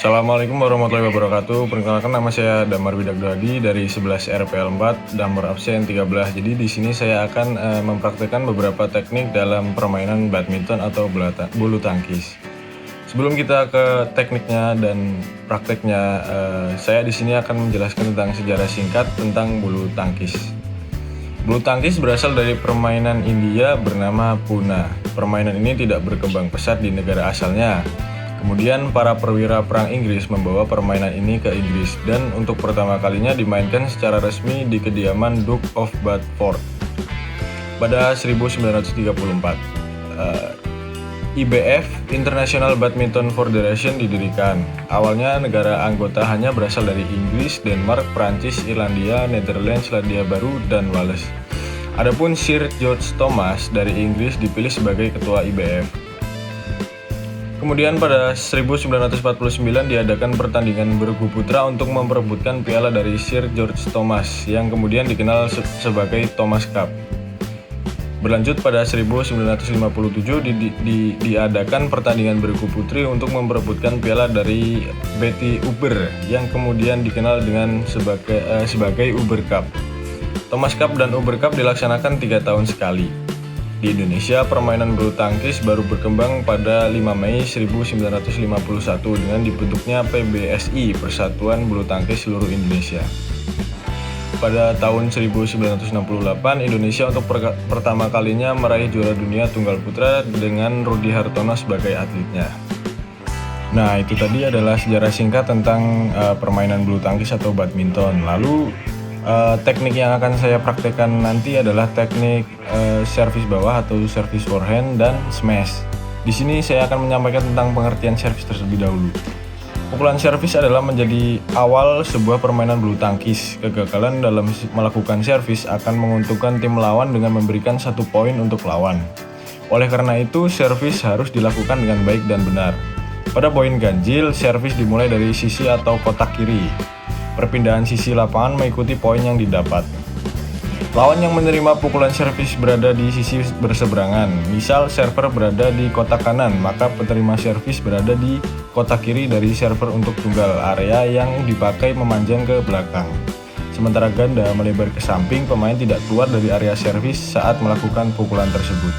Assalamualaikum warahmatullahi wabarakatuh. Perkenalkan, nama saya Damar Widagdadi dari 11 RPL 4, nomor absen 13. Jadi di sini saya akan mempraktikkan beberapa teknik dalam permainan badminton atau bulu tangkis. Sebelum kita ke tekniknya dan prakteknya, saya di sini akan menjelaskan tentang sejarah singkat tentang bulu tangkis. Bulu tangkis berasal dari permainan India bernama Puna. Permainan ini tidak berkembang pesat di negara asalnya. Kemudian para perwira perang Inggris membawa permainan ini ke Inggris dan untuk pertama kalinya dimainkan secara resmi di kediaman Duke of Bedford pada 1934. IBF, International Badminton Federation, didirikan. Awalnya negara anggota hanya berasal dari Inggris, Denmark, Prancis, Irlandia, Netherlands, Selandia Baru, dan Wales. Adapun Sir George Thomas dari Inggris dipilih sebagai ketua IBF. Kemudian pada 1949 diadakan pertandingan bergu putra untuk memperebutkan piala dari Sir George Thomas yang kemudian dikenal sebagai Thomas Cup. Berlanjut pada 1957 diadakan pertandingan bergu putri untuk memperebutkan piala dari Betty Uber yang kemudian dikenal dengan sebagai Uber Cup. Thomas Cup dan Uber Cup dilaksanakan 3 tahun sekali. Di Indonesia, permainan bulu tangkis baru berkembang pada 5 Mei 1951 dengan dibentuknya PBSI, Persatuan Bulu Tangkis Seluruh Indonesia. Pada tahun 1968, Indonesia untuk pertama kalinya meraih juara dunia tunggal putra dengan Rudi Hartono sebagai atletnya. Nah, itu tadi adalah sejarah singkat tentang permainan bulu tangkis atau badminton. Lalu teknik yang akan saya praktekkan nanti adalah teknik servis bawah atau servis forehand dan smash. Di sini saya akan menyampaikan tentang pengertian servis terlebih dahulu. Pukulan servis adalah menjadi awal sebuah permainan bulu tangkis. Kegagalan dalam melakukan servis akan menguntungkan tim lawan dengan memberikan 1 poin untuk lawan. Oleh karena itu, servis harus dilakukan dengan baik dan benar. Pada poin ganjil, servis dimulai dari sisi atau kotak kiri. Perpindahan sisi lapangan mengikuti poin yang didapat. Lawan yang menerima pukulan servis berada di sisi berseberangan. Misal server berada di kotak kanan, maka penerima servis berada di kotak kiri dari server untuk tunggal, area yang dipakai memanjang ke belakang. Sementara ganda melebar ke samping, pemain tidak keluar dari area servis saat melakukan pukulan tersebut.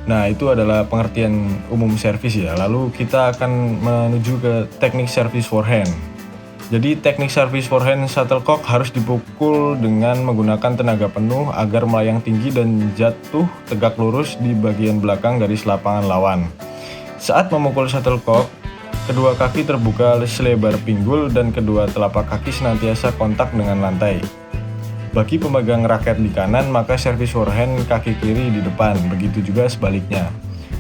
Nah, itu adalah pengertian umum servis ya. Lalu kita akan menuju ke teknik servis forehand. Jadi teknik servis forehand shuttlecock harus dipukul dengan menggunakan tenaga penuh agar melayang tinggi dan jatuh tegak lurus di bagian belakang garis lapangan lawan. Saat memukul shuttlecock, kedua kaki terbuka selebar pinggul dan kedua telapak kaki senantiasa kontak dengan lantai. Bagi pemegang raket di kanan, maka servis forehand kaki kiri di depan, begitu juga sebaliknya.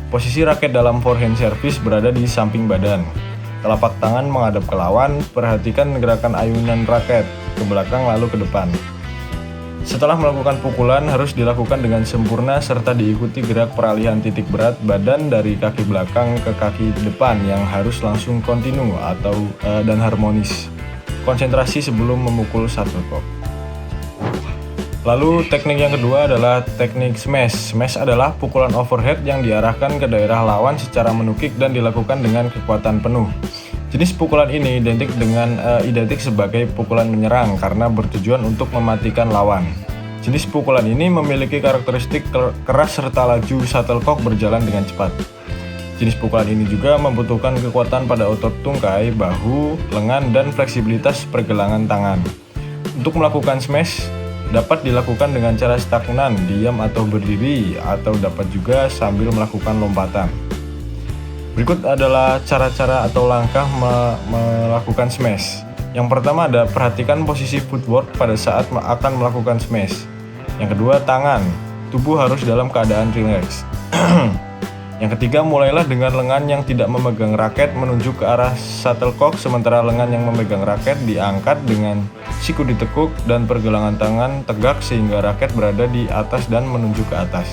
Posisi raket dalam forehand servis berada di samping badan. Telapak tangan menghadap ke lawan, perhatikan gerakan ayunan raket ke belakang lalu ke depan. Setelah melakukan pukulan harus dilakukan dengan sempurna serta diikuti gerak peralihan titik berat badan dari kaki belakang ke kaki depan yang harus langsung kontinu dan harmonis. Konsentrasi sebelum memukul shuttlecock. Lalu teknik yang kedua adalah teknik smash. Smash adalah pukulan overhead yang diarahkan ke daerah lawan secara menukik dan dilakukan dengan kekuatan penuh. Jenis pukulan ini identik sebagai pukulan menyerang karena bertujuan untuk mematikan lawan. Jenis pukulan ini memiliki karakteristik keras serta laju shuttlecock berjalan dengan cepat. Jenis pukulan ini juga membutuhkan kekuatan pada otot tungkai, bahu, lengan, dan fleksibilitas pergelangan tangan. Untuk melakukan smash dapat dilakukan dengan cara stagnan, diam atau berdiri, atau dapat juga sambil melakukan lompatan. Berikut adalah cara-cara atau langkah melakukan smash. Yang pertama ada perhatikan posisi footwork pada saat akan melakukan smash. Yang kedua, tangan. Tubuh harus dalam keadaan rileks. Yang ketiga, mulailah dengan lengan yang tidak memegang raket menunjuk ke arah shuttlecock, sementara lengan yang memegang raket diangkat dengan siku ditekuk dan pergelangan tangan tegak sehingga raket berada di atas dan menunjuk ke atas.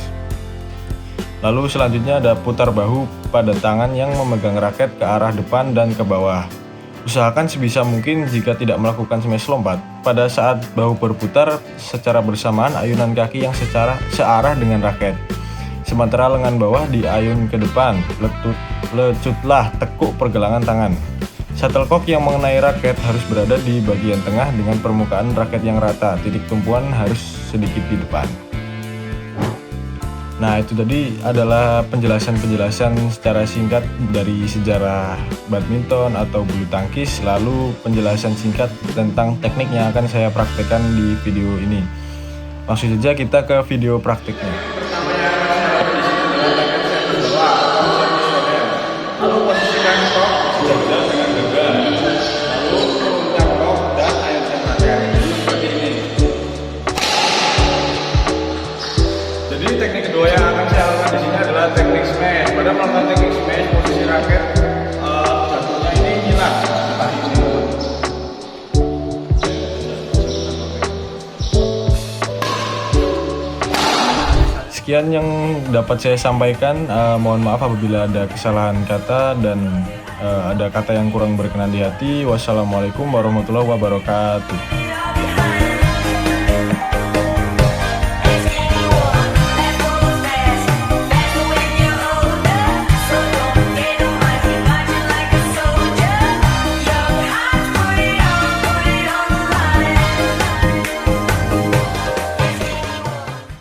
Lalu selanjutnya ada putar bahu pada tangan yang memegang raket ke arah depan dan ke bawah. Usahakan sebisa mungkin jika tidak melakukan smash lompat. Pada saat bahu berputar secara bersamaan, ayunan kaki yang searah dengan raket. Sementara lengan bawah diayun ke depan, Lecutlah tekuk pergelangan tangan. Shuttlecock yang mengenai raket harus berada di bagian tengah dengan permukaan raket yang rata. Titik tumpuan harus sedikit di depan. Nah, itu tadi adalah penjelasan-penjelasan secara singkat dari sejarah badminton atau bulu tangkis, lalu penjelasan singkat tentang teknik yang akan saya praktekkan di video ini. Langsung saja kita ke video praktiknya. Lalu posisikan tok sejajar dengan gagal. Lalu turunkan tok dan air raket seperti ini. Jadi teknik kedua yang akan saya lakukan di sini adalah teknik smash. Pada melakukan teknik smash, posisi raket jatuhnya ini hilang. Sekian yang dapat saya sampaikan. Mohon maaf apabila ada kesalahan kata dan ada kata yang kurang berkenan di hati. Wassalamualaikum warahmatullahi wabarakatuh.